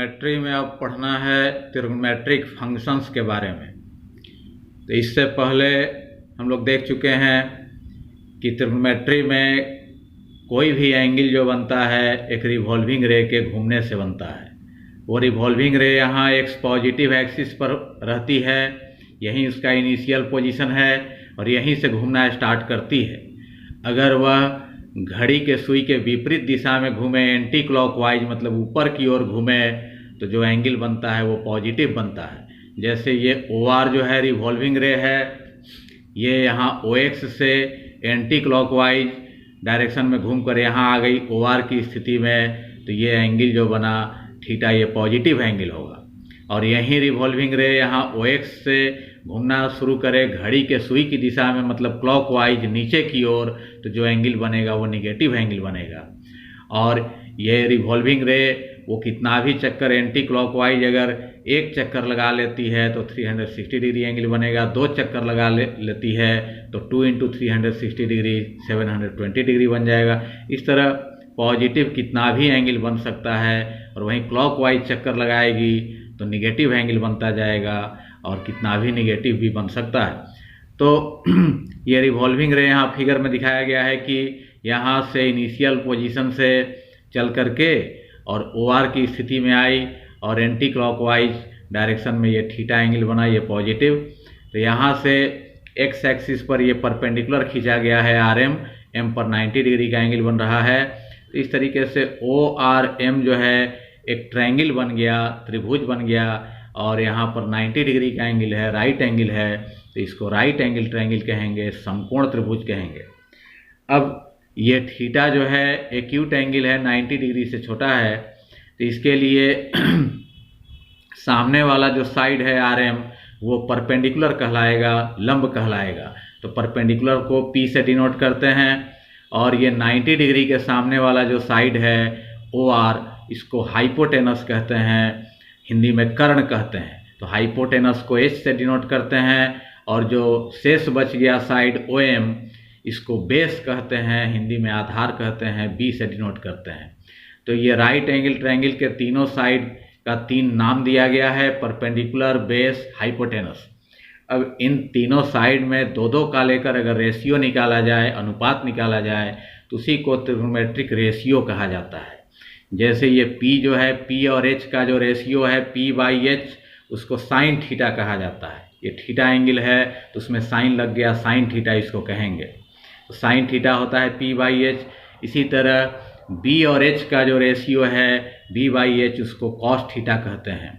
Trigonometry में अब पढ़ना है ट्रिग्नोमेट्रिक फंक्शंस के बारे में। तो इससे पहले हम लोग देख चुके हैं कि ट्रिग्नोमेट्री में कोई भी एंगल जो बनता है एक रिवॉल्विंग रे के घूमने से बनता है। वो रिवॉल्विंग रे यहाँ एक्स पॉजिटिव एक्सिस पर रहती है, यहीं उसका इनिशियल पोजीशन है और यहीं से घूमना स्टार्ट करती है। अगर वह घड़ी के सुई के विपरीत दिशा में घूमे, एंटी क्लॉकवाइज मतलब ऊपर की ओर घूमे, तो जो एंगल बनता है वो पॉजिटिव बनता है। जैसे ये OR जो है रिवॉल्विंग रे है, ये यहाँ OX से एंटी क्लॉकवाइज डायरेक्शन में घूमकर यहाँ आ गई OR की स्थिति में, तो ये एंगल जो बना थीटा ये पॉजिटिव एंगल होगा। और यहीं रिवॉल्विंग रे यहाँ OX से घूमना शुरू करे घड़ी के सुई की दिशा में मतलब क्लॉकवाइज नीचे की ओर, तो जो एंगल बनेगा वो निगेटिव एंगल बनेगा। और ये रिवॉल्विंग रे वो कितना भी चक्कर एंटी क्लॉकवाइज अगर एक चक्कर लगा लेती है तो 360 डिग्री एंगल बनेगा, दो चक्कर लगा लेती है तो 2 × 360 डिग्री 720 डिग्री बन जाएगा। इस तरह पॉजिटिव कितना भी एंगल बन सकता है और वहीं क्लॉकवाइज चक्कर लगाएगी तो निगेटिव एंगल बनता जाएगा और कितना भी निगेटिव भी बन सकता है। तो ये रिवॉल्विंग रे यहाँ फिगर में दिखाया गया है कि यहाँ से इनिशियल पोजीशन से चल करके और OR की स्थिति में आई और एंटी क्लॉकवाइज डायरेक्शन में ये थीटा एंगल बना, ये पॉजिटिव। तो यहाँ से एक्स एक्सिस पर ये परपेंडिकुलर खींचा गया है RM, M पर 90 डिग्री का एंगल बन रहा है। तो इस तरीके से ORM जो है एक ट्रायंगल बन गया, त्रिभुज बन गया और यहाँ पर 90 डिग्री का एंगल है, राइट एंगल है, तो इसको राइट एंगल ट्रायंगल कहेंगे, समकोण त्रिभुज कहेंगे। अब ये थीटा जो है एक्यूट एंगल है, 90 डिग्री से छोटा है, तो इसके लिए सामने वाला जो साइड है RM वो परपेंडिकुलर कहलाएगा, लंब कहलाएगा। तो परपेंडिकुलर को P से डिनोट करते हैं और ये 90 डिग्री के सामने वाला जो साइड है OR, इसको हाइपोटेनस कहते हैं, हिंदी में कर्ण कहते हैं। तो हाइपोटेनस को H से डिनोट करते हैं और जो शेष बच गया साइड OM, इसको बेस कहते हैं, हिंदी में आधार कहते हैं, B से डिनोट करते हैं। तो ये राइट एंगल ट्रायंगल के तीनों साइड का 3 नाम दिया गया है, परपेंडिकुलर, बेस, हाइपोटेनस। अब इन तीनों साइड में 2-2 का लेकर अगर रेशियो निकाला जाए, अनुपात निकाला जाए, तो उसी को ट्रिग्नोमेट्रिक रेशियो कहा जाता है। जैसे ये P जो है, P और H का जो रेशियो है P/H, उसको साइन थीटा कहा जाता है। ये थीटा एंगल है तो उसमें साइन लग गया, साइन थीटा इसको कहेंगे। तो साइन थीटा होता है P/H। इसी तरह B और H का जो रेशियो है B/H, उसको कॉस थीटा कहते हैं।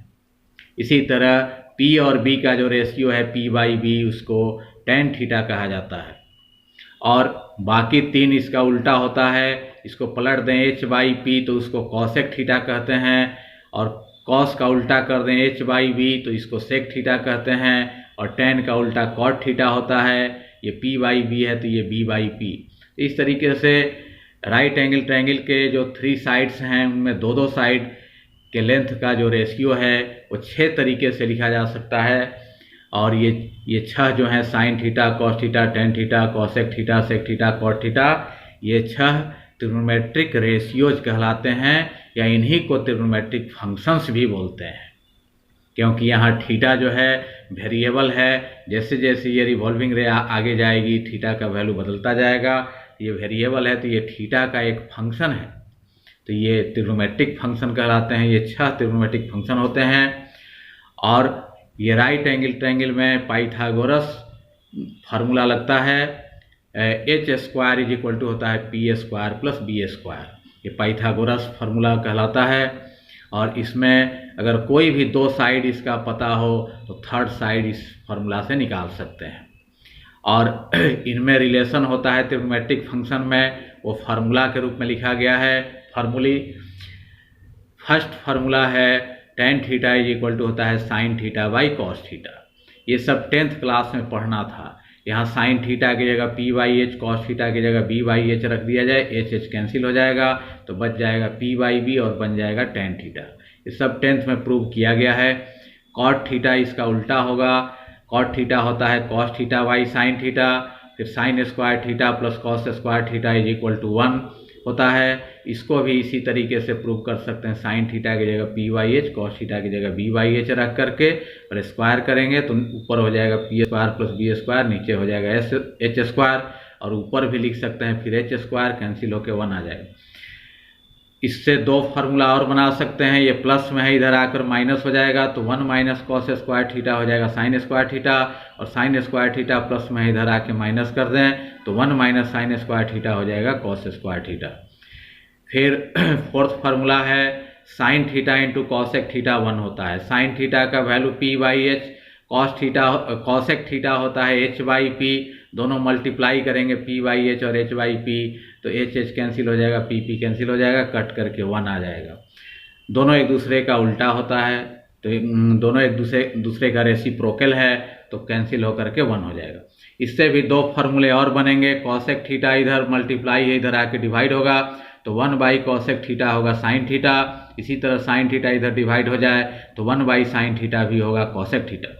इसी तरह P और B का जो रेशियो है P/B, उसको tan थीटा कहा जाता है। और बाकी 3 इसका उल्टा होता है, इसको पलट दें H/P तो उसको कॉसेक थीटा कहते हैं, और कॉस का उल्टा कर दें H/B तो इसको सेक थीटा कहते हैं, और tan का उल्टा कॉट थीटा होता है। ये P/B है तो ये B/P। इस तरीके से राइट एंगल ट्रायंगल के जो 3 साइड्स हैं उनमें 2-2 साइड के लेंथ का जो रेशियो है वो 6 तरीके से लिखा जा सकता है। और ये 6 जो हैं sine theta, cos theta, tan theta, cosec theta, sec theta, cot theta, ये 6 ट्रिग्नोमेट्रिक रेशियोज कहलाते हैं, या इन्हीं को ट्रिग्नोमेट्रिक फंक्शंस भी बोलते हैं। क्योंकि यहाँ थीटा जो है वेरिएबल है, जैसे जैसे ये रिवॉल्विंग रे आगे जाएगी थीटा का वैल्यू बदलता जाएगा। ये वेरिएबल है तो ये थीटा का एक फंक्शन है, तो ये ट्रिग्नोमेट्रिक फंक्शन कहलाते हैं। ये 6 ट्रिग्नोमेट्रिक फंक्शन होते हैं। और ये राइट एंगल ट्रायंगल में पाइथागोरस फार्मूला लगता है, H² होता है P² + B²। ये पाइथागोरस फार्मूला कहलाता है। और इसमें अगर कोई भी 2 साइड इसका पता हो तो 3rd साइड इस फार्मूला से निकाल सकते हैं। और इनमें रिलेशन होता है ट्रिग्नोमेट्रिक फंक्शन में, वो फार्मूला के रूप में लिखा गया है। फर्स्ट फार्मूला है tan थीटा होता है sin θ/cos θ। ये सब 10th क्लास में पढ़ना था। यहाँ sin थीटा की जगह P/H, cos थीटा की जगह B/H रख दिया जाए, H कैंसिल हो जाएगा तो बच जाएगा P/B और बन जाएगा tan थीटा। ये सब 10th में प्रूव किया गया है। cot थीटा इसका उल्टा होगा, cot थीटा होता है cos θ/sin θ, फिर sin² θ + cos² θ = 1, होता है। इसको भी इसी तरीके से प्रूव कर सकते हैं, साइन थीटा की जगह P by H, cos theta की जगह बी वाई एच रख करके और स्क्वायर करेंगे तो ऊपर हो जाएगा P square plus B square, नीचे हो जाएगा एच स्क्वायर, और ऊपर भी लिख सकते हैं फिर एच स्क्वायर, कैंसिल होकर 1 आ जाएगा। इससे 2 फार्मूला और बना सकते हैं, ये प्लस में है, इधर आकर माइनस हो जाएगा तो 1 माइनस कॉस स्क्वायर थीटा हो जाएगा साइन स्क्वायर थीटा, और साइन स्क्वायर थीटा प्लस में इधर आके माइनस कर दें तो 1 माइनस साइन स्क्वायर थीटा हो जाएगा कॉस स्क्वायर थीटा। फिर 4th फार्मूला है sine theta into cosec theta 1 होता है। साइन थीटा का value P by H, cosec theta होता है एच बाई पी, दोनों मल्टीप्लाई करेंगे पी बाई एच और एच बाई पी, तो एच एच कैंसिल हो जाएगा, पी पी कैंसिल हो जाएगा, कट करके 1 आ जाएगा। दोनों एक दूसरे का उल्टा होता है तो दोनों एक दूसरे का रेसिप्रोकल है तो कैंसिल होकर के 1 हो जाएगा। इससे भी 2 फार्मूले और बनेंगे, कॉसेक थीटा इधर मल्टीप्लाई है, इधर आके डिवाइड होगा तो 1 बाई कॉसेक थीटा होगा साइन थीटा, इसी तरह साइन थीटा इधर डिवाइड हो जाए तो 1 बाई साइन थीटा भी होगा कॉसेक थीटा।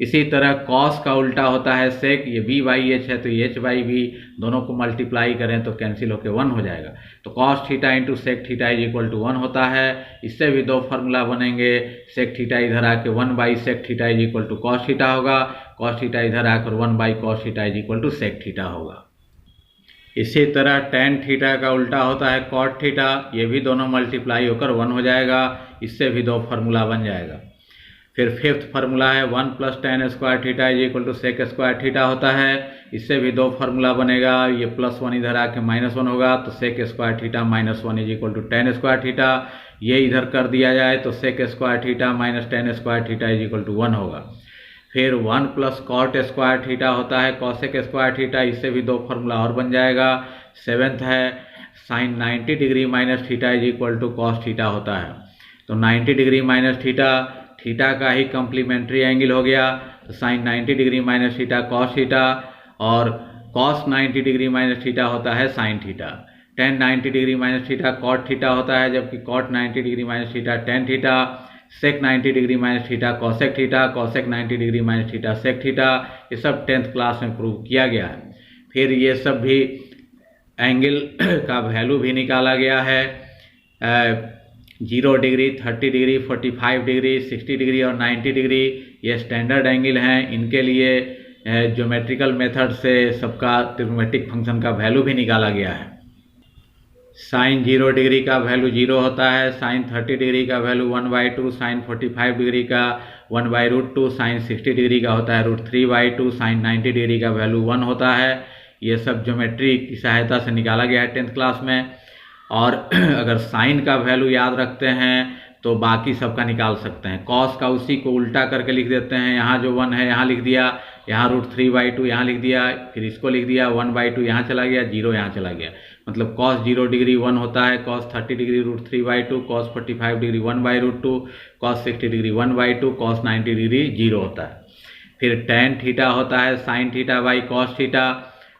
इसी तरह कॉस का उल्टा होता है सेक, ये बी बाई एच है तो ये एच बाई बी, दोनों को मल्टीप्लाई करें तो कैंसिल होकर 1 हो जाएगा। तो cos theta into sec theta is equal to 1 होता है। इससे भी 2 फार्मूला बनेंगे, सेक थीटा इधर आके 1 by sec theta is equal to cos theta होगा, कॉस थीटा इधर आकर 1 by cos theta is equal to sec theta होगा। इसी तरह टेन थीटा का उल्टा होता है कॉट थीटा, ये भी दोनों मल्टीप्लाई होकर 1 हो जाएगा, इससे भी 2 फार्मूला बन जाएगा। फिर 5th फार्मूला है 1 plus tan square theta is equal to sec square theta होता है, इससे भी 2 फार्मूला बनेगा, ये +1 इधर आके -1 होगा तो sec square theta -1 is equal to tan square theta, ये इधर कर दिया जाए तो sec square theta minus tan square theta is equal to 1 होगा। फिर 1 प्लस कॉट स्क्वायर थीटा होता है कॉसेक स्क्वायर थीटा, इससे भी 2 फार्मूला और बन जाएगा। 7th है sine 90 degree minus theta is equal to cos theta होता है, तो 90 डिग्री माइनस थीटा का ही कम्प्लीमेंट्री एंगल हो गया, तो sine 90 degree minus theta cos theta, और कॉस 90 डिग्री माइनस थीटा होता है sine theta. Tan 90 degree minus theta cot theta होता है, जबकि cot 90 degree minus theta tan theta. Sec 90 degree minus theta cosec theta, cosec 90 degree minus theta sec theta, ये सब 10th class में prove किया गया है। फिर ये सब भी एंगल का वैल्यू भी निकाला गया है, 0 डिग्री, 30 डिग्री, 45 डिग्री, 60 डिग्री और 90 डिग्री, ये स्टैंडर्ड एंगल हैं। इनके लिए ज्योमेट्रिकल मेथड से सबका ट्रिग्नोमेट्रिक फंक्शन का वैल्यू भी निकाला गया है। साइन 0 डिग्री का वैल्यू 0 होता है, साइन 30 डिग्री का वैल्यू 1/2, साइन 45 डिग्री का 1/√2, साइन 60 डिग्री का होता है √3/2, साइन 90 डिग्री का वैल्यू 1 होता है। ये सब ज्योमेट्री की सहायता से निकाला गया है 10th क्लास में। और अगर साइन का वैल्यू याद रखते हैं तो बाकी सबका निकाल सकते हैं। कॉस का उसी को उल्टा करके लिख देते हैं, यहाँ जो 1 है यहाँ लिख दिया, यहाँ √3/2 यहाँ लिख दिया, फिर इसको लिख दिया 1/2 यहाँ चला गया, 0 यहाँ चला गया, मतलब कॉस 0 डिग्री 1 होता है, cos 30 degree √3/2, cos 45 degree 1/√2, cos 60 degree 1/2, cos 90 degree 0 होता है। फिर टेन थीटा होता है sine theta by cos theta,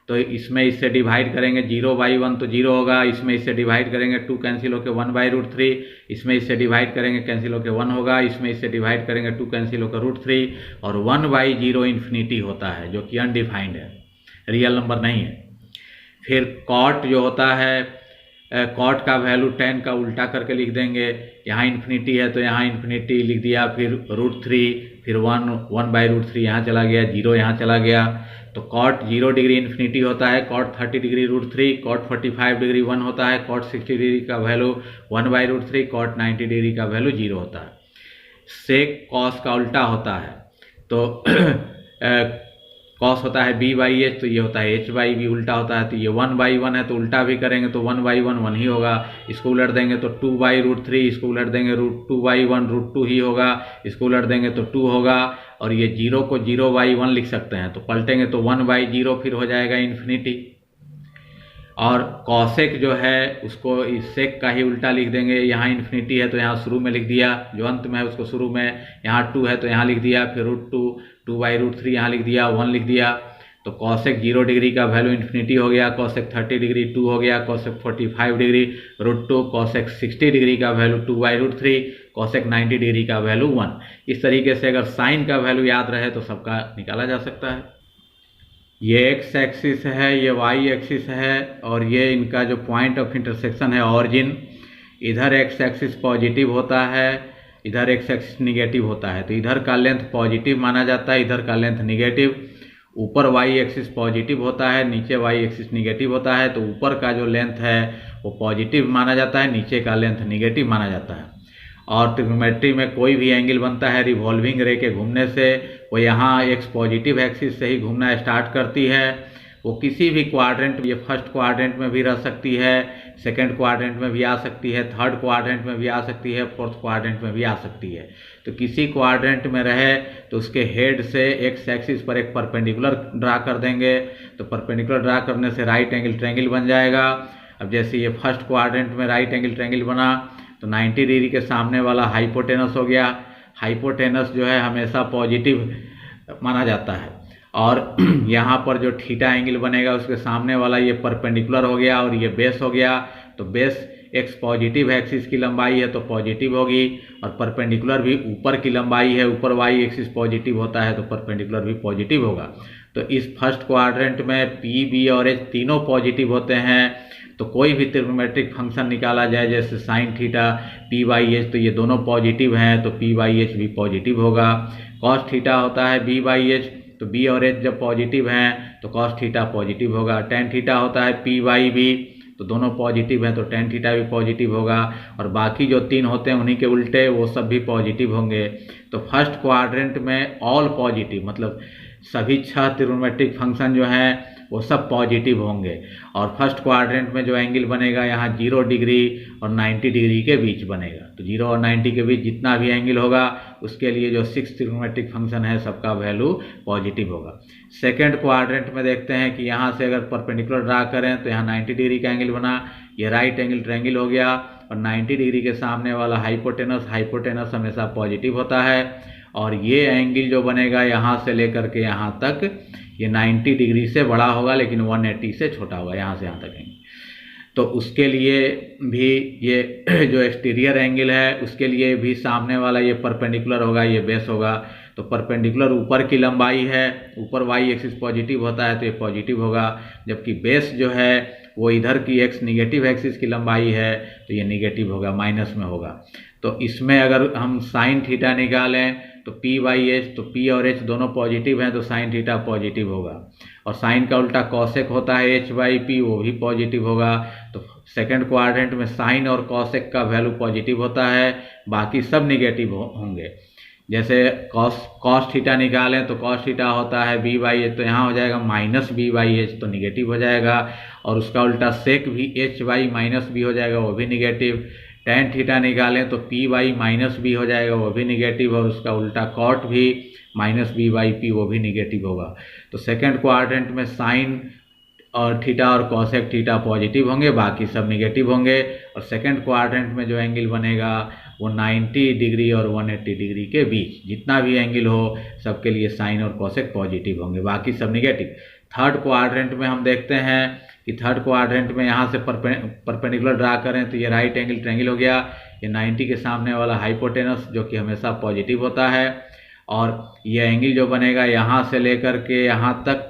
तो इसमें इससे डिवाइड करेंगे 0/1 तो 0 होगा, इसमें इससे डिवाइड करेंगे 2 कैंसिल होकर 1/√3, इसमें इससे डिवाइड करेंगे कैंसिल होकर 1 होगा, इसमें इससे डिवाइड करेंगे 2 कैंसिल होकर √3, और 1/0 इन्फिनिटी होता है जो कि अनडिफाइंड है, रियल नंबर नहीं है। फिर कॉट जो होता है, कॉट का वैल्यू 10 का उल्टा करके लिख देंगे, यहाँ इन्फिनिटी है तो यहाँ इन्फिनिटी लिख दिया, फिर √3, फिर 1/√3 यहाँ चला गया, 0 यहाँ चला गया, तो कॉट 0 डिग्री इन्फिनिटी होता है, कॉट 30 डिग्री √3, कॉट 45 डिग्री 1 होता है, कॉट 60 डिग्री का वैल्यू 1/√3, कॉट 90 डिग्री का वैल्यू 0 होता है। सेक कॉस का उल्टा होता है, तो कॉस होता है b/h, तो ये होता है h/b, उल्टा होता है तो ये 1/1 है, तो उल्टा भी करेंगे तो 1/1 1 ही होगा, इसको उलट देंगे तो 2/√3, इसको उलट देंगे 2/1 √2 ही होगा, इसको उलट देंगे तो 2 होगा, और ये 0 को 0/1 लिख सकते हैं, तो पलटेंगे तो 1/0 फिर हो जाएगा इन्फिनिटी। और कॉसेक जो है उसको इस सेक का ही उल्टा लिख देंगे, यहाँ इन्फिनिटी है तो यहाँ शुरू में लिख दिया, जो अंत में है उसको शुरू में, यहाँ 2 है तो यहाँ लिख दिया, फिर √2, 2/√3 यहाँ लिख दिया, 1 लिख दिया, तो कॉसेक 0 डिग्री का वैल्यू इन्फिनिटी हो गया, कॉसेक 30 डिग्री 2 हो गया, कॉसेक 45 डिग्री √2, कॉसेक 60 डिग्री का वैल्यू 2/√3, कॉसेक 90 डिग्री का वैल्यू 1। इस तरीके से अगर साइन का वैल्यू याद रहे तो सबका निकाला जा सकता है। ये एक्स एक्सिस है, ये वाई एक्सिस है, और ये इनका जो पॉइंट ऑफ इंटरसेक्शन है ऑरिजिन, इधर एक्स एक्सिस पॉजिटिव होता है, इधर एक्स एक्सिस निगेटिव होता है। तो इधर का लेंथ पॉजिटिव माना जाता है, इधर का लेंथ निगेटिव। ऊपर वाई एक्सिस पॉजिटिव होता है, नीचे वाई एक्सिस निगेटिव होता है। तो ऊपर का जो लेंथ है वो पॉजिटिव माना जाता है, नीचे का लेंथ निगेटिव माना जाता है। और ट्रिग्नोमेट्री में कोई भी एंगल बनता है रिवॉल्विंग रे के घूमने से, वो यहाँ एक्स पॉजिटिव एक्सिस से ही घूमना स्टार्ट करती है। वो किसी भी क्वाड्रेंट, ये फर्स्ट क्वाड्रेंट में भी रह सकती है, सेकंड क्वाड्रेंट में भी आ सकती है, थर्ड क्वाड्रेंट में भी आ सकती है, फोर्थ क्वाड्रेंट में भी आ सकती है। तो किसी क्वाड्रेंट में रहे तो उसके हेड से एक्स एक्सिस पर एक परपेंडिकुलर ड्रा कर देंगे। तो परपेंडिकुलर ड्रा करने से राइट एंगल ट्रायंगल बन जाएगा। अब जैसे ये फर्स्ट क्वाड्रेंट में राइट एंगल ट्रायंगल बना तो 90 डिग्री के सामने वाला हाइपोटेनस हो गया। हाइपोटेनस जो है हमेशा पॉजिटिव माना जाता है। और यहाँ पर जो थीटा एंगल बनेगा उसके सामने वाला ये परपेंडिकुलर हो गया और ये बेस हो गया। तो बेस एक्स पॉजिटिव एक्सिस की लंबाई है तो पॉजिटिव होगी, और परपेंडिकुलर भी ऊपर की लंबाई है, ऊपर वाई एक्सिस पॉजिटिव होता है तो परपेंडिकुलर भी पॉजिटिव होगा। तो इस फर्स्ट क्वाड्रेंट में पी, बी और एच तीनों पॉजिटिव होते हैं। तो कोई भी ट्रिग्नोमेट्रिक फंक्शन निकाला जाए जैसे sine theta P by H, तो ये दोनों पॉजिटिव हैं तो पी बाई एच भी पॉजिटिव होगा। कॉस थीटा होता है बी बाई एच, तो बी और एच जब पॉजिटिव हैं तो कॉस थीटा पॉजिटिव होगा। टेन थीटा होता है पी बाई बी, तो दोनों पॉजिटिव हैं तो टेन थीटा भी पॉजिटिव होगा। और बाकी जो तीन होते हैं उन्हीं के उल्टे वो सब भी पॉजिटिव होंगे। तो फर्स्ट क्वाड्रेंट में ऑल पॉजिटिव, मतलब सभी 6 ट्रिग्नोमेट्रिक फंक्शन जो हैं वो सब पॉजिटिव होंगे। और फर्स्ट क्वाड्रेंट में जो एंगल बनेगा यहाँ 0 डिग्री और 90 डिग्री के बीच बनेगा। तो 0 और 90 के बीच जितना भी एंगल होगा उसके लिए जो 6 ट्रिग्नोमेट्रिक फंक्शन है सबका वैल्यू पॉजिटिव होगा। सेकेंड क्वाड्रेंट में देखते हैं कि यहाँ से अगर परपेंडिकुलर ड्रा करें तो यहाँ 90 डिग्री का एंगल बना, ये राइट एंगल ट्रायंगल हो गया, और 90 डिग्री के सामने वाला हाइपोटेनस हमेशा पॉजिटिव होता है। और ये एंगल जो बनेगा यहाँ से लेकर के यहाँ तक ये 90 डिग्री से बड़ा होगा लेकिन 180 से छोटा होगा, यहाँ से यहाँ तक एंगल। तो उसके लिए भी ये जो एक्सटीरियर एंगल है उसके लिए भी सामने वाला ये परपेंडिकुलर होगा, ये बेस होगा। तो परपेंडिकुलर ऊपर की लंबाई है, ऊपर वाई एक्सिस पॉजिटिव होता है तो ये पॉजिटिव होगा, जबकि बेस जो है वो इधर की एक्स निगेटिव एक्सिस की लंबाई है तो ये निगेटिव होगा, माइनस में होगा। तो इसमें अगर हम साइन थीटा निकालें तो पी बाई एच, तो पी और एच दोनों पॉजिटिव हैं तो साइन थीटा पॉजिटिव होगा। और साइन का उल्टा कॉसेक होता है एच बाई पी, वो भी पॉजिटिव होगा। तो सेकंड क्वाड्रेंट में साइन और कॉसेक का वैल्यू पॉजिटिव होता है, बाकी सब निगेटिव होंगे। जैसे कॉस थीटा निकालें तो कॉस थीटा होता है बी बाई एच, तो यहाँ हो जाएगा माइनस बी बाई एच, तो निगेटिव हो जाएगा। और उसका उल्टा सेक भी एच बाई माइनस बी हो जाएगा, वो भी निगेटिव। टेन थीटा निकालें तो पी बाई माइनस बी हो जाएगा, वो भी निगेटिव। और उसका उल्टा कॉट भी माइनस बी बाई पी, वो भी निगेटिव होगा। तो सेकेंड क्वाड्रेंट में साइन और थीटा और कॉसेक थीटा पॉजिटिव होंगे, बाकी सब निगेटिव होंगे। और सेकेंड क्वाड्रेंट में जो एंगल बनेगा वो 90 डिग्री और 180 डिग्री के बीच जितना भी एंगल हो सबके लिए साइन और कॉसेक पॉजिटिव होंगे, बाकी सब निगेटिव। थर्ड क्वाड्रेंट में हम देखते हैं कि थर्ड क्वाड्रेंट में यहाँ से परपेंडिकुलर ड्रा करें तो ये राइट एंगल ट्रायंगल हो गया, ये 90 के सामने वाला हाइपोटेनस जो कि हमेशा पॉजिटिव होता है। और ये एंगल जो बनेगा यहाँ से लेकर के यहाँ तक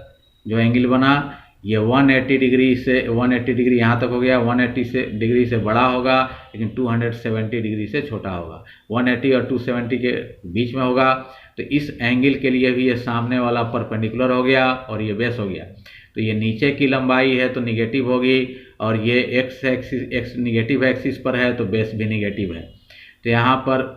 जो एंगल बना ये 180 डिग्री से 180 डिग्री यहाँ तक हो गया, 180 डिग्री से बड़ा होगा लेकिन 270 डिग्री से छोटा होगा, 180 और 270 के बीच में होगा। तो इस एंगल के लिए भी ये सामने वाला परपेंडिकुलर हो गया और ये बेस हो गया। तो ये नीचे की लंबाई है तो निगेटिव होगी, और ये एक्स निगेटिव एक्सिस पर है तो बेस भी निगेटिव है। तो यहाँ पर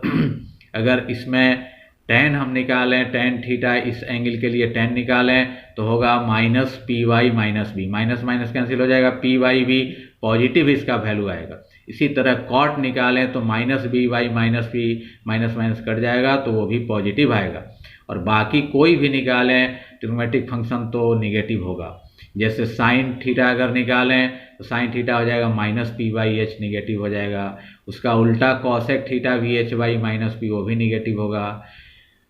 अगर इसमें टेन हम निकालें, टेन थीटा इस एंगल के लिए टेन निकालें तो होगा minus P by minus B, minus minus cancel हो जाएगा, पी वाई भी पॉजिटिव इसका वैल्यू आएगा। इसी तरह कॉट निकालें तो minus B by minus B, minus minus कट जाएगा तो वो भी पॉजिटिव आएगा। और बाकी कोई भी निकालें ट्रिग्नोमेट्रिक फंक्शन तो निगेटिव होगा। जैसे साइन थीटा अगर निकालें तो साइन थीटा हो जाएगा minus P by H, negative हो जाएगा। उसका उल्टा कॉसेक थीटा वी एच बाई माइनस पी, वो भी निगेटिव होगा।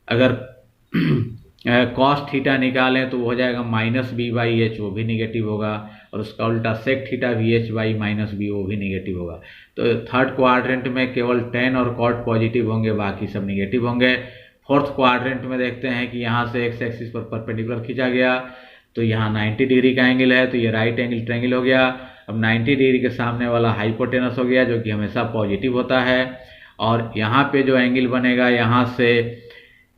अगर कॉस थीटा निकालें तो वो हो जाएगा माइनस बी बाई एच, वो भी निगेटिव होगा। और उसका उल्टा सेक थीटा वी एच बाई माइनस बी, वो भी निगेटिव होगा। तो थर्ड क्वाड्रेंट में केवल टेन और कॉट पॉजिटिव होंगे, बाकी सब निगेटिव होंगे। फोर्थ क्वाड्रेंट में देखते हैं कि यहाँ से एक्स एक्सिस पर परपेंडिकुलर खींचा गया तो यहाँ 90 डिग्री का एंगल है, तो ये राइट एंगल ट्रायंगल हो गया। अब 90 डिग्री के सामने वाला हाइपोटेनस हो गया, जो कि हमेशा पॉजिटिव होता है। और यहाँ पे जो एंगल बनेगा, यहाँ से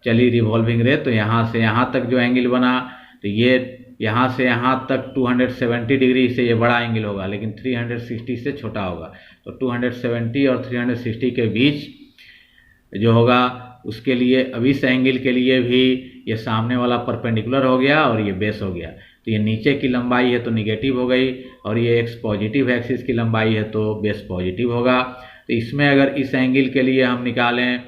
चली रिवॉल्विंग रे, तो यहाँ से यहाँ तक जो एंगल बना, तो ये यहाँ से यहाँ तक 270 डिग्री से ये बड़ा एंगल होगा, लेकिन 360 से छोटा होगा। तो 270 और 360 के बीच जो होगा, उसके लिए अब इस एंगल के लिए भी ये सामने वाला परपेंडिकुलर हो गया और ये बेस हो गया। तो ये नीचे की लंबाई है तो निगेटिव हो गई, और ये एक्स पॉजिटिव एक्सिस की लंबाई है तो बेस पॉजिटिव होगा। तो इसमें अगर इस एंगल के लिए हम निकालें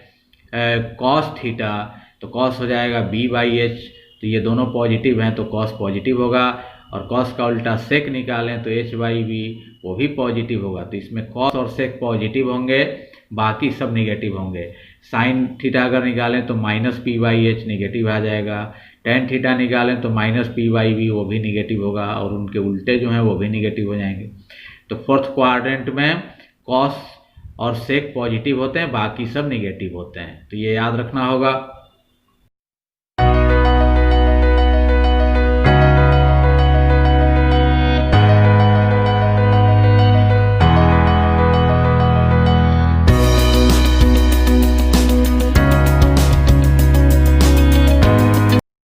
कॉस थीटा, तो कॉस हो जाएगा b/h, तो ये दोनों पॉजिटिव हैं तो कॉस पॉजिटिव होगा। और कॉस का उल्टा सेक निकालें तो h/v वो भी पॉजिटिव होगा। तो इसमें कॉस और सेक पॉजिटिव होंगे, बाकी सब निगेटिव होंगे। साइन थीटा अगर निकालें तो -p/h निगेटिव आ जाएगा। टेन थीटा निकालें तो -p/v वो भी निगेटिव होगा, और उनके उल्टे जो हैं वो भी निगेटिव हो जाएंगे। तो फोर्थ क्वाड्रेंट में कॉस और सेक पॉजिटिव होते हैं, बाकी सब निगेटिव होते हैं। तो ये याद रखना होगा।